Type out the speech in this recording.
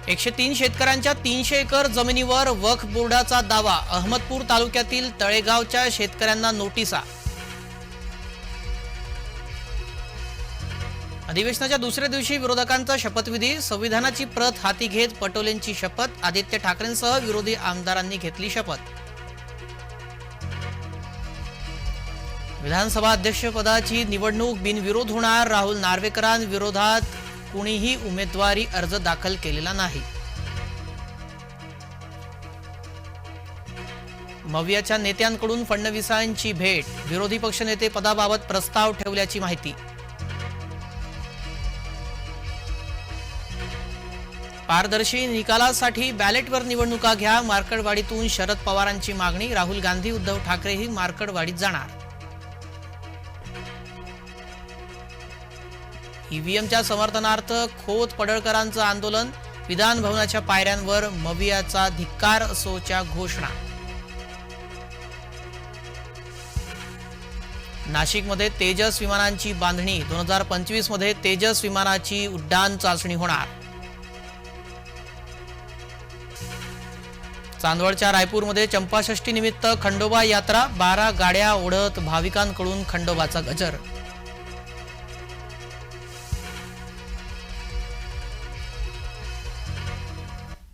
103 शेतकऱ्यांच्या 300 एकर जमिनीवर वक्फ बोर्डाचा दावा। अहमदपूर तालुक्यातील तळेगावच्या शेतकऱ्यांना नोटिसा। अधिवेशनाच्या दुसऱ्या दिवशी विरोधकांचा शपथविधी। संविधानाची प्रत हाती घेत पटोलेंची शपथ। आदित्य ठाकरेंसह विरोधी आमदारांनी घेतली शपथ। विधानसभा अध्यक्षपदाची निवडणूक बिनविरोध होणार। राहुल नार्वेकरांविरोधात कुणीही उमेदवारी अर्ज दाखल केलेला नाही। मवियाच्या नेत्यांकडून फडणवीसांची भेट। विरोधी पक्षनेते पदाबाबत प्रस्ताव ठेवल्याची माहिती। पारदर्शी निकालासाठी बॅलेटवर निवडणुका घ्या। मार्कडवाडीतून शरद पवारांची मागणी। राहुल गांधी उद्धव ठाकरेही मार्कडवाडीत जाणार। ईव्हीएमच्या समर्थनार्थ खोत पडळकरांचं आंदोलन। विधान भवनाच्या पायऱ्यांवर मवियाचा धिक्कार असोच्या घोषणा। नाशिकमध्ये तेजस विमानांची बांधणी। 2025 मध्ये तेजस विमानाची उड्डाण चाचणी होणार। चांदवडच्या रायपूरमध्ये चंपाषष्ठी निमित्त खंडोबा यात्रा। 12 गाड्या ओढत भाविकांकडून खंडोबाचा गजर।